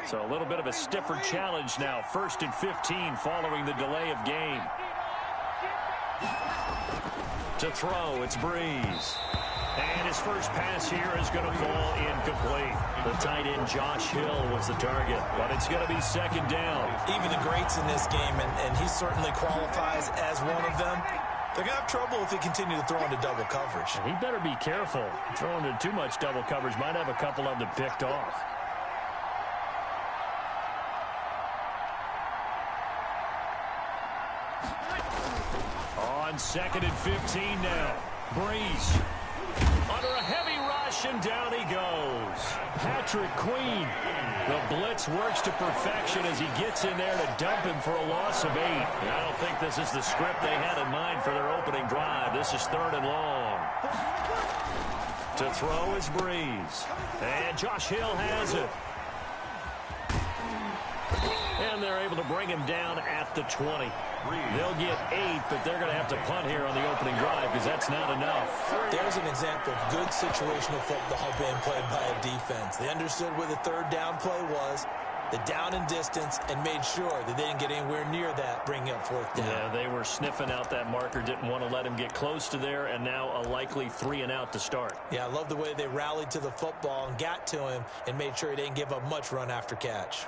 So a little bit of a stiffer challenge now. 1st and 15 following the delay of game. To throw, it's Breeze. And his first pass here is going to fall incomplete. The tight end Josh Hill was the target, but it's going to be 2nd down. Even the greats in this game, and he certainly qualifies as one of them, they're going to have trouble if they continue to throw into double coverage. He better be careful. Throwing into too much double coverage might have a couple of them picked off. On 2nd and 15 now. Breeze. Under a heavy rush, and down he goes. Patrick Queen. The blitz works to perfection as he gets in there to dump him for a loss of 8. And I don't think this is the script they had in mind for their opening drive. This is 3rd and long. To throw is Breeze. And Josh Hill has it. And they're able to bring him down at the 20. They'll get 8, but they're going to have to punt here on the opening drive because that's not enough. There's an example of good situational football being played by a defense. They understood where the 3rd down play was, the down and distance, and made sure that they didn't get anywhere near that, bringing up 4th down. Yeah, they were sniffing out that marker, didn't want to let him get close to there, and now a likely 3 and out to start. Yeah, I love the way they rallied to the football and got to him and made sure he didn't give up much run after catch.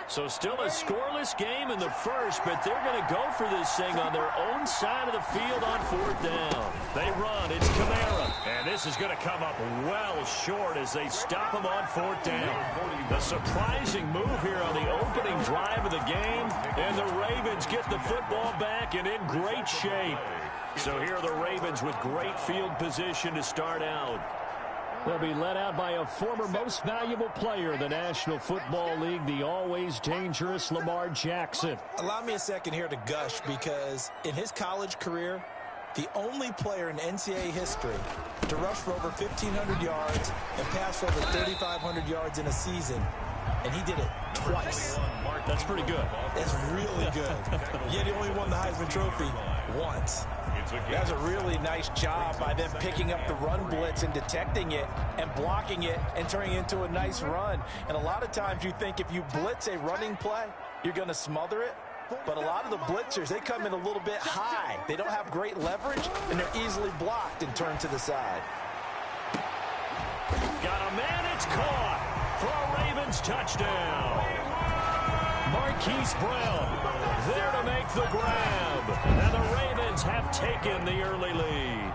So still a scoreless game in the first, but they're going to go for this thing on their own side of the field on 4th down. They run. It's Kamara. And this is going to come up well short as they stop him on 4th down. A surprising move here on the opening drive of the game. And the Ravens get the football back and in great shape. So here are the Ravens with great field position to start out. They'll be led out by a former most valuable player in the National Football League, the always dangerous Lamar Jackson. Allow me a second here to gush because in his college career, the only player in NCAA history to rush for over 1,500 yards and pass for over 3,500 yards in a season, and he did it twice. That's pretty good. That's really good. Yet he only won the Heisman Trophy once. That was a really nice job by them picking up the run blitz and detecting it and blocking it and turning it into a nice run. And a lot of times you think if you blitz a running play, you're going to smother it. But a lot of the blitzers, they come in a little bit high. They don't have great leverage, and they're easily blocked and turned to the side. Got a man, it's caught for a Ravens touchdown. Marquise Brown there to make the grab. And the Ravens have taken the early lead.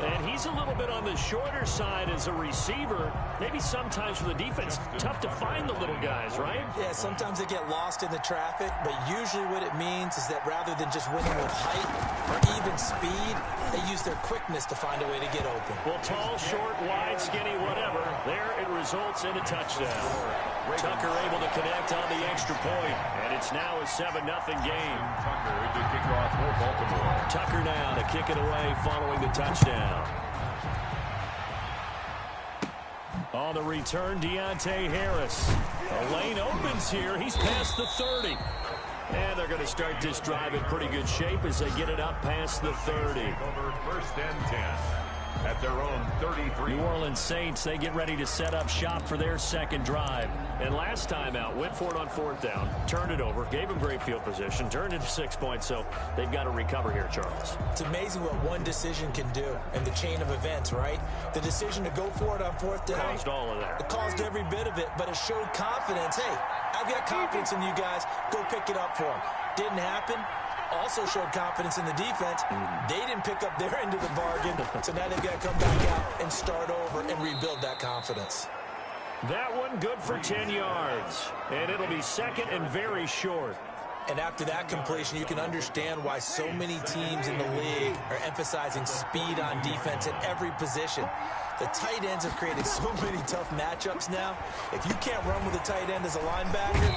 And he's a little bit on the shorter side as a receiver. Maybe sometimes for the defense, tough to find the little guys, right? Yeah, sometimes they get lost in the traffic, but usually what it means is that rather than just winning with height or even speed, they use their quickness to find a way to get open. Well, tall, short, wide, skinny, whatever. There it results in a touchdown. Tucker able to connect on the extra point, and it's now a 7-0 game. Tucker now to kick it away following the touchdown. On the return, Deontay Harris. The lane opens here. He's past the 30. And they're going to start this drive in pretty good shape as they get it up past the 30. First and 10 at their own 33. New Orleans Saints, they get ready to set up shop for their second drive. And last time out, went for it on 4th down, turned it over, gave them great field position, turned it to 6 points, so they've got to recover here, Charles. It's amazing what one decision can do in the chain of events, right? The decision to go for it on 4th down. Caused all of that. It caused every bit of it, but it showed confidence. Hey, I've got confidence in you guys. Go pick it up for them. Didn't happen. Also showed confidence in the defense. They didn't pick up their end of the bargain, so now they've got to come back out and start over and rebuild that confidence. That one good for 10 yards, and it'll be second and very short. And after that completion, you can understand why so many teams in the league are emphasizing speed on defense at every position. The tight ends have created so many tough matchups now. If you can't run with a tight end as a linebacker,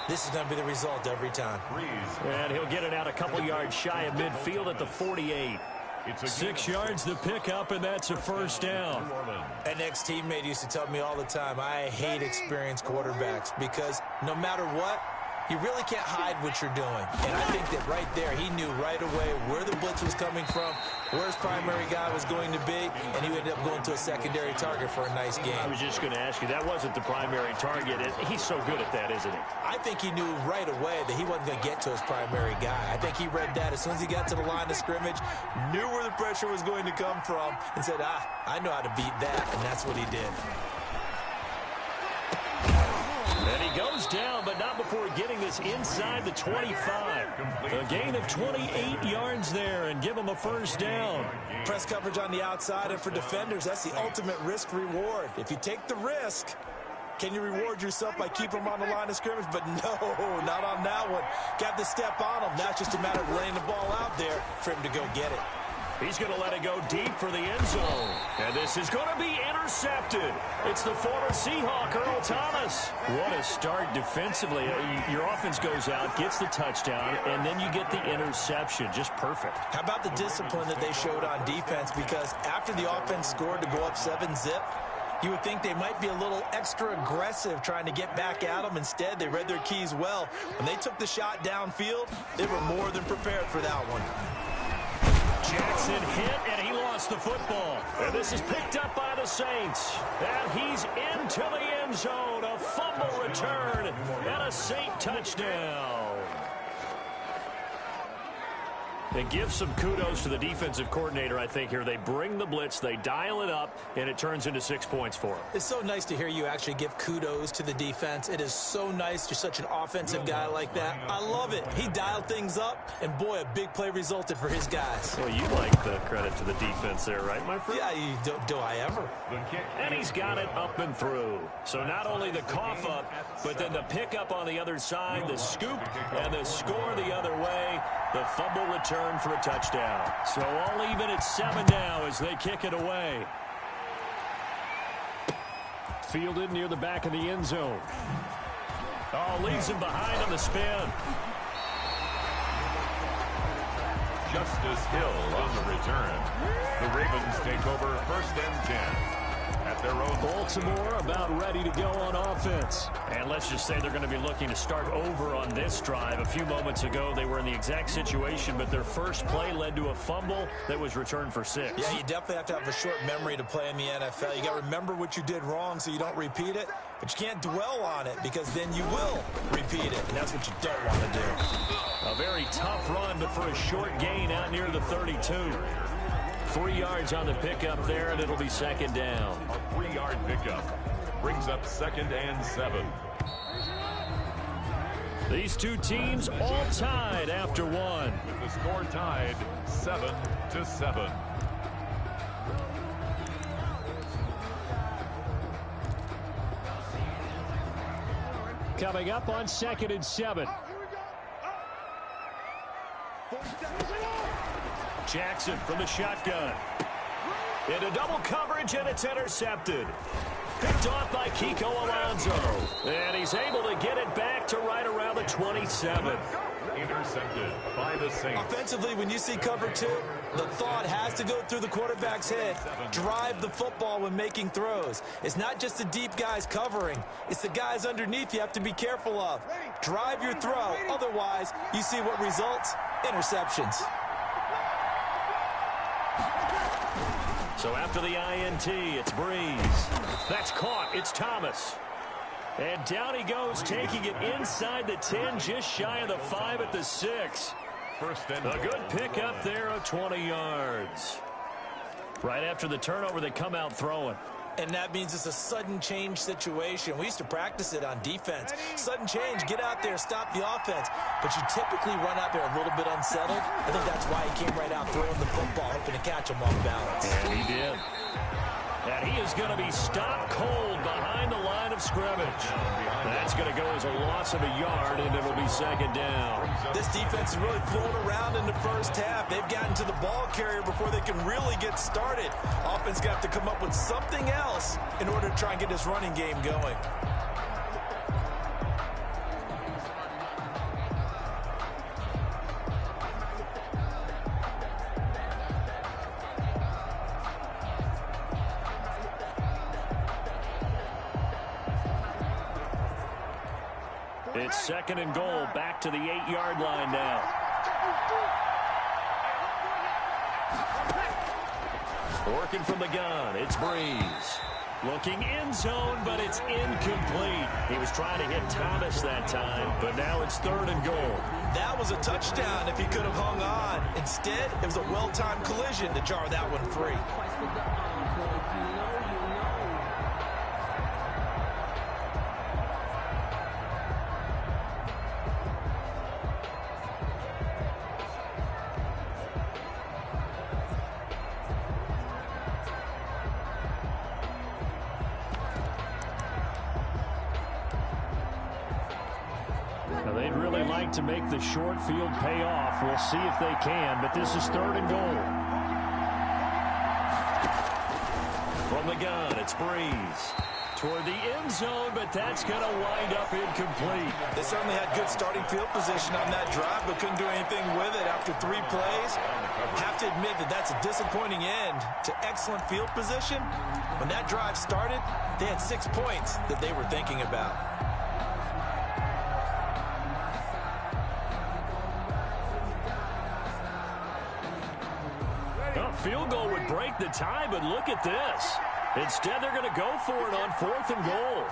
this is going to be the result every time. And he'll get it out a couple yards shy of midfield at the 48. 6 yards to pick up, and that's a first down. An ex-teammate used to tell me all the time, I hate experienced quarterbacks because no matter what, You really can't hide what you're doing. And I think that right there, he knew right away where the blitz was coming from, where his primary guy was going to be, and he ended up going to a secondary target for a nice game. I was just going to ask you, that wasn't the primary target. He's so good at that, isn't he? I think he knew right away that he wasn't going to get to his primary guy. I think he read that as soon as he got to the line of scrimmage, knew where the pressure was going to come from, and said, I know how to beat that, and that's what he did. And he goes down, but not before getting this inside the 25. A gain of 28 yards there, and give him a first down. Press coverage on the outside, and for defenders, that's the ultimate risk-reward. If you take the risk, can you reward yourself by keeping him on the line of scrimmage? But no, not on that one. Got to step on him. Now it's just a matter of laying the ball out there for him to go get it. He's going to let it go deep for the end zone. And this is going to be intercepted. It's the former Seahawk, Earl Thomas. What a start defensively. Your offense goes out, gets the touchdown, and then you get the interception. Just perfect. How about the discipline that they showed on defense? Because after the offense scored to go up 7-zip, you would think they might be a little extra aggressive trying to get back at them. Instead, they read their keys well. When they took the shot downfield, they were more than prepared for that one. Jackson hit, and he lost the football. And this is picked up by the Saints. And he's into the end zone. A fumble return and a Saint touchdown. And give some kudos to the defensive coordinator, I think, here. They bring the blitz, they dial it up, and it turns into 6 points for them. It's so nice to hear you actually give kudos to the defense. It is so nice. You're such an offensive guy like that. I love it. He dialed things up, and boy, a big play resulted for his guys. Well, you like the credit to the defense there, right, my friend? Yeah, do I ever? And he's got it up and through. So not only the cough up, but then the pickup on the other side, the scoop, and the score the other way. The fumble return for a touchdown. So all even at 7 now as they kick it away. Fielded near the back of the end zone. Oh, leaves him behind on the spin. Justice Hill on the return. The Ravens take over 1st and 10. At their own. Baltimore about ready to go on offense. And let's just say they're going to be looking to start over on this drive. A few moments ago, they were in the exact situation, but their first play led to a fumble that was returned for 6. Yeah, you definitely have to have a short memory to play in the NFL. You got to remember what you did wrong so you don't repeat it, but you can't dwell on it because then you will repeat it, and that's what you don't want to do. A very tough run, but for a short gain out near the 32. 3 yards on the pickup there, and it'll be 2nd down. A 3-yard pickup brings up 2nd and 7. These two teams all tied after one. With the score tied 7-7. Coming up on 2nd and 7. Jackson from the shotgun. Into double coverage, and it's intercepted. Picked off by Kiko Alonso. And he's able to get it back to right around the 27. Intercepted by the Saints. Offensively, when you see cover 2, the thought has to go through the quarterback's head. Drive the football when making throws. It's not just the deep guys covering. It's the guys underneath you have to be careful of. Drive your throw. Otherwise, you see what results? Interceptions. So after the INT, it's Breeze. That's caught. It's Thomas. And down he goes, taking it inside the 10, just shy of the 5 at the 6. A good pickup there of 20 yards. Right after the turnover, they come out throwing. And that means it's a sudden change situation. We used to practice it on defense. Sudden change, get out there, stop the offense. But you typically run out there a little bit unsettled. I think that's why he came right out throwing the football, hoping to catch him off balance. And he did. And he is going to be stopped cold behind the line of scrimmage. That's going to go as a loss of a yard, and it'll be 2nd down. This defense is really flown around in the first half. They've gotten to the ball carrier before they can really get started. Offense got to come up with something else in order to try and get this running game going. It's 2nd and goal, back to the 8-yard line now. Working from the gun, it's Breeze. Looking end zone, but it's incomplete. He was trying to hit Thomas that time, but now it's 3rd and goal. That was a touchdown if he could have hung on. Instead, it was a well-timed collision to jar that one free. They'd really like to make the short field pay off. We'll see if they can, but this is 3rd and goal. From the gun, it's Breeze. Toward the end zone, but that's going to wind up incomplete. They certainly had good starting field position on that drive, but couldn't do anything with it after 3 plays. Have to admit that that's a disappointing end to excellent field position. When that drive started, they had 6 points that they were thinking about. Field goal would break the tie, but look at this. Instead, they're going to go for it on 4th and goal.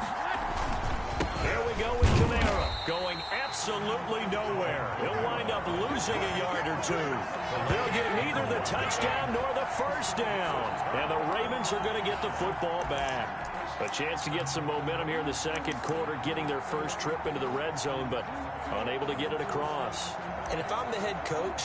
Here we go with Kamara, going absolutely nowhere. He'll wind up losing a yard or 2. They'll get neither the touchdown nor the first down. And the Ravens are going to get the football back. A chance to get some momentum here in the 2nd quarter, getting their first trip into the red zone, but unable to get it across. And if I'm the head coach,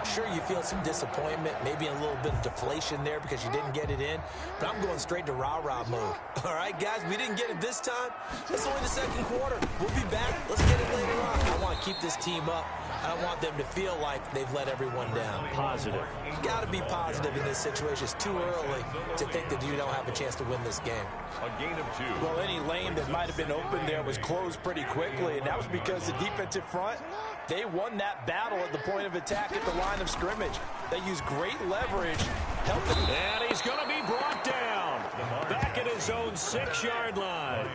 sure, you feel some disappointment, maybe a little bit of deflation there because you didn't get it in, but I'm going straight to rah-rah mode. All right, guys, we didn't get it this time. It's only the 2nd quarter. We'll be back. Let's get it later on. I want to keep this team up. I don't want them to feel like they've let everyone down. Positive. Got to be positive in this situation. It's too early to think that you don't have a chance to win this game. A gain of 2. Well, any lane that might have been open there was closed pretty quickly, and that was because the defensive front, they won that battle at the point of attack at the line of scrimmage. They used great leverage. And he's going to be brought down. Back at his own 6-yard line.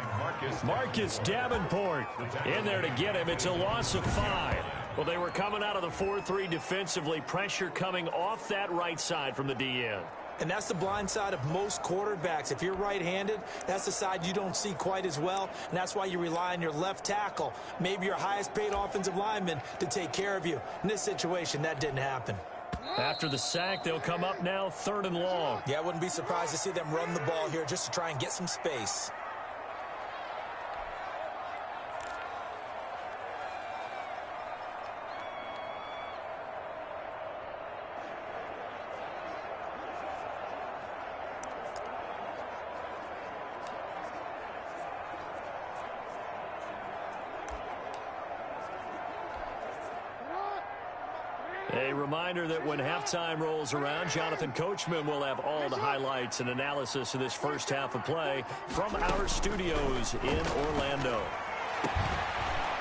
Marcus Davenport in there to get him. It's a loss of 5. Well, they were coming out of the 4-3 defensively. Pressure coming off that right side from the DN. And that's the blind side of most quarterbacks. If you're right-handed, that's the side you don't see quite as well. And that's why you rely on your left tackle, maybe your highest-paid offensive lineman, to take care of you. In this situation, that didn't happen. After the sack, they'll come up now 3rd and long. Yeah, I wouldn't be surprised to see them run the ball here just to try and get some space. A reminder that when halftime rolls around, Jonathan Coachman will have all the highlights and analysis of this first half of play from our studios in Orlando.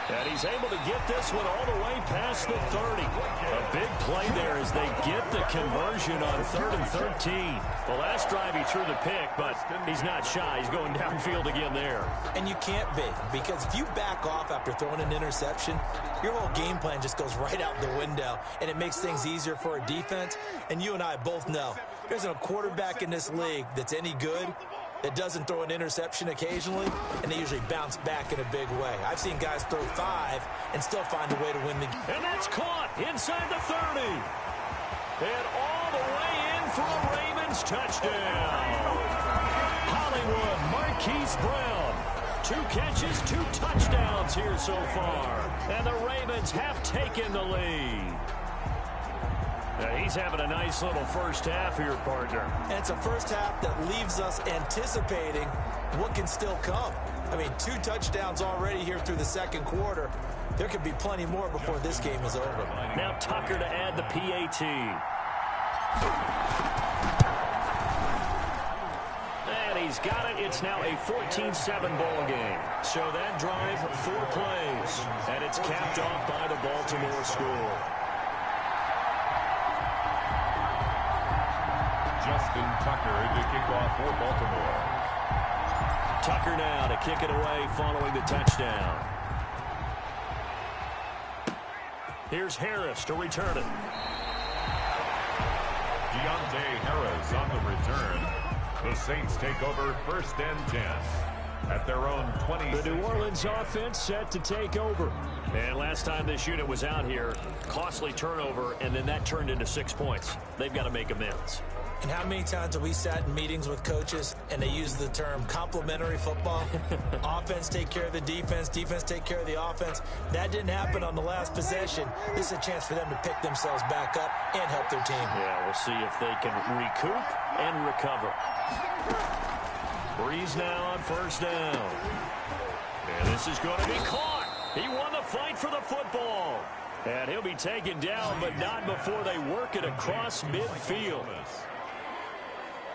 And he's able to get this one all the way past the 30. A big play there as they get the conversion on 3rd and 13. The last drive he threw the pick, but he's not shy. He's going downfield again there. And you can't be, because if you back off after throwing an interception, your whole game plan just goes right out the window, and it makes things easier for a defense. And you and I both know there's a quarterback in this league that's any good that doesn't throw an interception occasionally, and they usually bounce back in a big way. I've seen guys throw 5 and still find a way to win the game. And that's caught inside the 30. And all the way in for a Ravens touchdown. Hollywood Marquise Brown. 2 catches, 2 touchdowns here so far. And the Ravens have taken the lead. Now he's having a nice little first half here, partner. And it's a first half that leaves us anticipating what can still come. I mean, 2 touchdowns already here through the 2nd quarter. There could be plenty more before this game is over. Now Tucker to add the PAT. And he's got it. It's now a 14-7 ball game. So that drive, 4 plays. And it's capped off by the Baltimore score. Justin Tucker to kick off for Baltimore. Tucker now to kick it away following the touchdown. Here's Harris to return it. Deontay Harris on the return. The Saints take over 1st and 10 at their own 20. The New Orleans offense set to take over. And last time this unit was out here, costly turnover, and then that turned into 6 points. They've got to make amends. And how many times have we sat in meetings with coaches and they use the term complementary football? Offense take care of the defense, defense take care of the offense. That didn't happen on the last possession. This is a chance for them to pick themselves back up and help their team. Yeah, we'll see if they can recoup and recover. Breeze now on 1st down. And this is going to be caught. He won the fight for the football. And he'll be taken down, but not before they work it across midfield.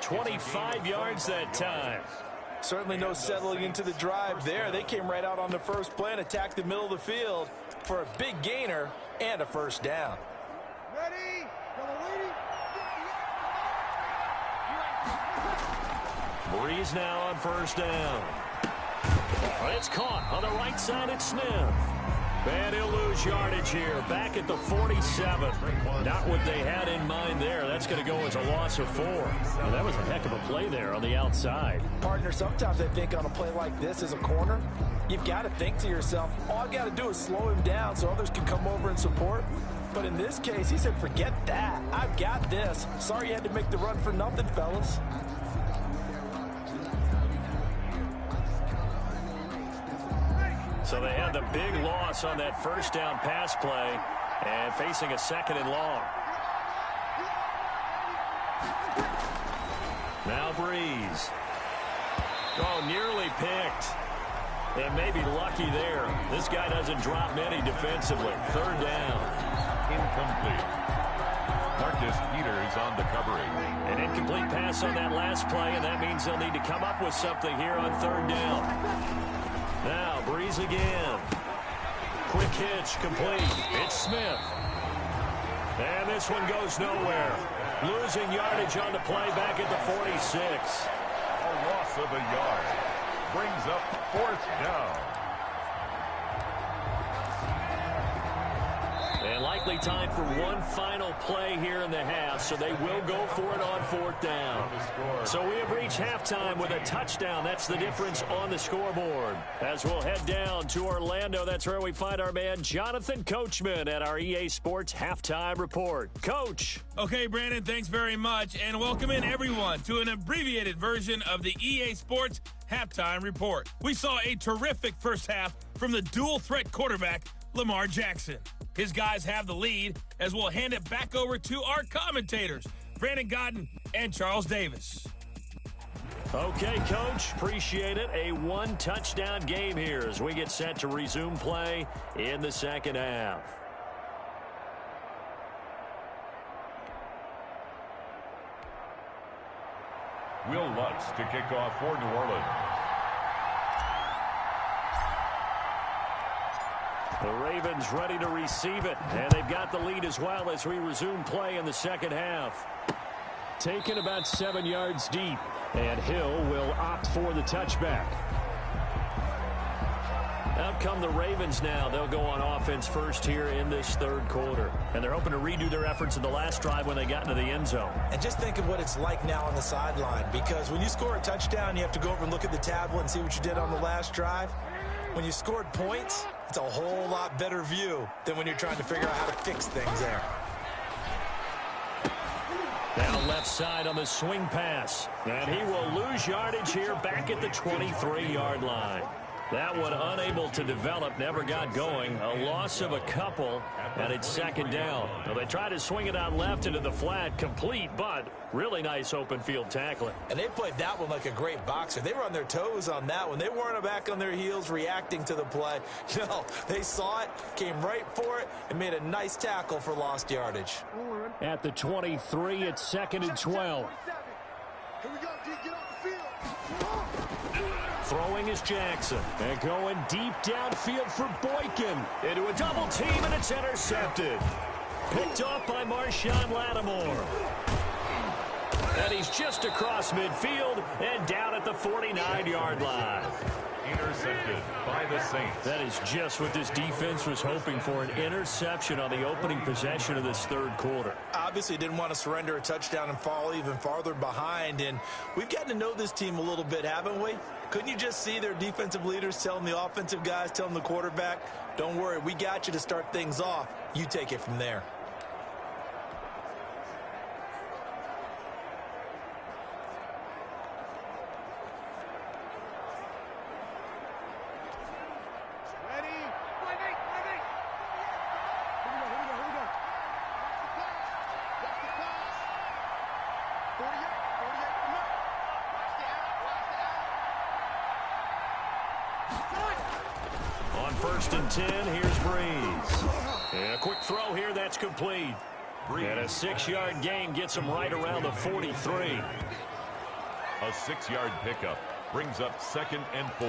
25 yards that time. Certainly no settling into the drive there. They came right out on the first play and attacked the middle of the field for a big gainer and a 1st down. Ready? Breeze now on 1st down. It's caught on the right side. It's Smith. And he'll lose yardage here. Back at the 47. Not what they had in mind there. That's going to go as a loss of 4. Well, that was a heck of a play there on the outside. Partner, sometimes I think on a play like this as a corner, you've got to think to yourself, all I got to do is slow him down so others can come over and support. But in this case, he said, forget that. I've got this. Sorry you had to make the run for nothing, fellas. So they had the big loss on that 1st down pass play and facing a 2nd and long. Now Breeze. Oh, nearly picked. They may be lucky there. This guy doesn't drop many defensively. 3rd down. Incomplete. Marcus Peters on the covering. An incomplete pass on that last play, and that means they'll need to come up with something here on 3rd down. Now, Breeze again. Quick hitch, complete. It's Smith. And this one goes nowhere. Losing yardage on the play back at the 46. A loss of a yard. Brings up 4th down. And likely time for one final play here in the half, so they will go for it on 4th down. So we have reached halftime with a touchdown. That's the difference on the scoreboard. As we'll head down to Orlando, that's where we find our man Jonathan Coachman at our EA Sports Halftime Report. Coach. Okay, Brandon, thanks very much, and welcome in everyone to an abbreviated version of the EA Sports Halftime Report. We saw a terrific first half from the dual-threat quarterback, Lamar Jackson. His guys have the lead as we'll hand it back over to our commentators, Brandon Godden and Charles Davis. Okay, Coach, appreciate it. A one-touchdown game here as we get set to resume play in the 2nd half. Will Lutz to kick off for New Orleans. The Ravens ready to receive it, and they've got the lead as well as we resume play in the 2nd half. Taken about 7 yards deep, and Hill will opt for the touchback. Out come the Ravens now. They'll go on offense first here in this 3rd quarter. And they're hoping to redo their efforts in the last drive when they got into the end zone. And just think of what it's like now on the sideline, because when you score a touchdown, you have to go over and look at the tablet and see what you did on the last drive. When you scored points, it's a whole lot better view than when you're trying to figure out how to fix things there. Down left side on the swing pass. And he will lose yardage here back at the 23-yard line. That one unable to develop, never got going. A loss of a couple, and it's 2nd down. Now they try to swing it out left into the flat, complete, but really nice open field tackling. And they played that one like a great boxer. They were on their toes on that one. They weren't back on their heels reacting to the play. No, they saw it, came right for it, and made a nice tackle for lost yardage. At the 23, it's 2nd and 12. Here we go, D. Get off the field. Throwing is Jackson. And going deep downfield for Boykin. Into a double team, and it's intercepted. Picked off by Marshawn Lattimore. And he's just across midfield and down at the 49-yard line. intercepted by the Saints. That is just what this defense was hoping for, an interception on the opening possession of this third quarter. Obviously didn't want to surrender a touchdown and fall even farther behind, and we've gotten to know this team a little bit, haven't we? Couldn't you just see their defensive leaders telling the offensive guys, telling the quarterback, don't worry, we got you to start things off. You take it from there. On 1st and 10, here's Breeze. And a quick throw here, that's complete. And a 6-yard gain gets him right around the 43. A 6-yard pickup brings up 2nd and 4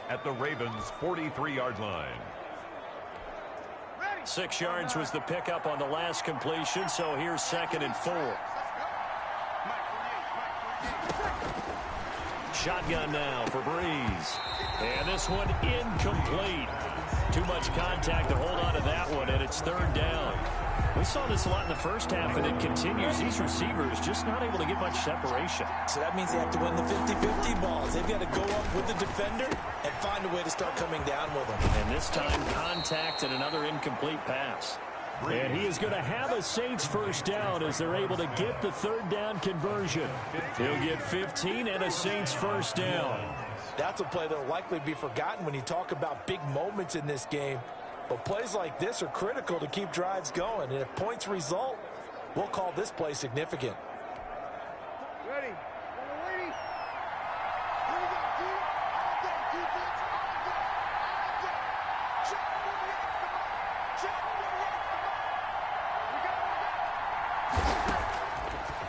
at the Ravens' 43-yard line. 6 yards was the pickup on the last completion, so here's 2nd and 4. Shotgun now for Breeze. And this one incomplete. Too much contact to hold on to that one, and it's 3rd down. We saw this a lot in the first half, and it continues. These receivers just not able to get much separation. So that means they have to win the 50-50 balls. They've got to go up with the defender and find a way to start coming down with them. And this time, contact and another incomplete pass. And he is going to have a Saints first down as they're able to get the 3rd down conversion. He'll get 15 and a Saints first down. That's a play that will likely be forgotten when you talk about big moments in this game. But plays like this are critical to keep drives going. And if points result, we'll call this play significant. Ready.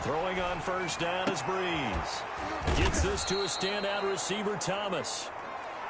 Throwing on first down is Breeze. Gets this to a standout receiver, Thomas.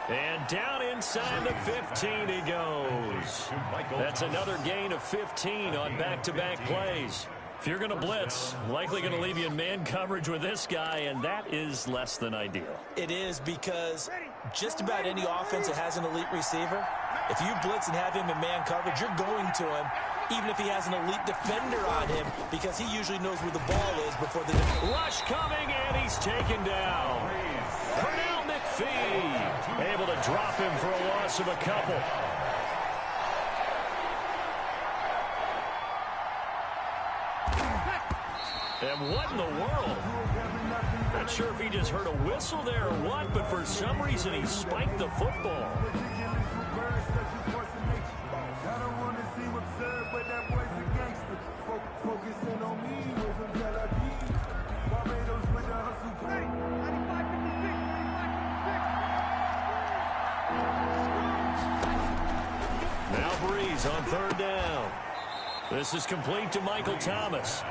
And down inside the 15 he goes. That's another gain of 15 on back-to-back plays. If you're going to blitz, likely going to leave you in man coverage with this guy, and that is less than ideal. It is, because just about any offense that has an elite receiver, if you blitz and have him in man coverage, you're going to him, even if he has an elite defender on him, because he usually knows where the ball is before the rush coming, and he's taken down. Pernell McPhee able to drop him for a loss of a couple. And what in the world? Not sure if he just heard a whistle there or what, but for some reason he spiked the football. Now Breeze on 3rd down. This is complete to Michael Thomas.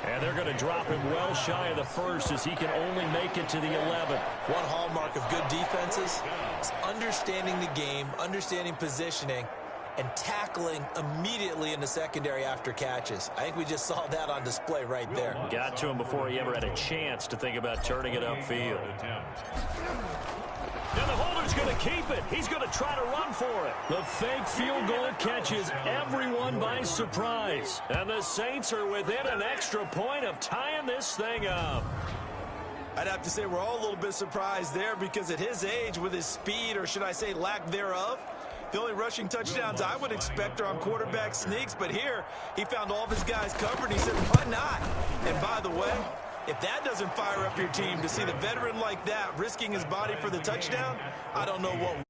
And they're going to drop him well shy of the 1st as he can only make it to the 11th. One hallmark of good defenses is understanding the game, understanding positioning, and tackling immediately in the secondary after catches. I think we just saw that on display right there. Got to him before he ever had a chance to think about turning it upfield. And the holder's going to keep it. He's going to try to run for it. The fake field goal catches everyone by surprise. And the Saints are within an extra point of tying this thing up. I'd have to say we're all a little bit surprised there, because at his age, with his speed, or should I say lack thereof, the only rushing touchdowns I would expect are on quarterback sneaks. But here, he found all of his guys covered. He said, why not? And by the way, if that doesn't fire up your team to see the veteran like that risking his body for the touchdown, I don't know what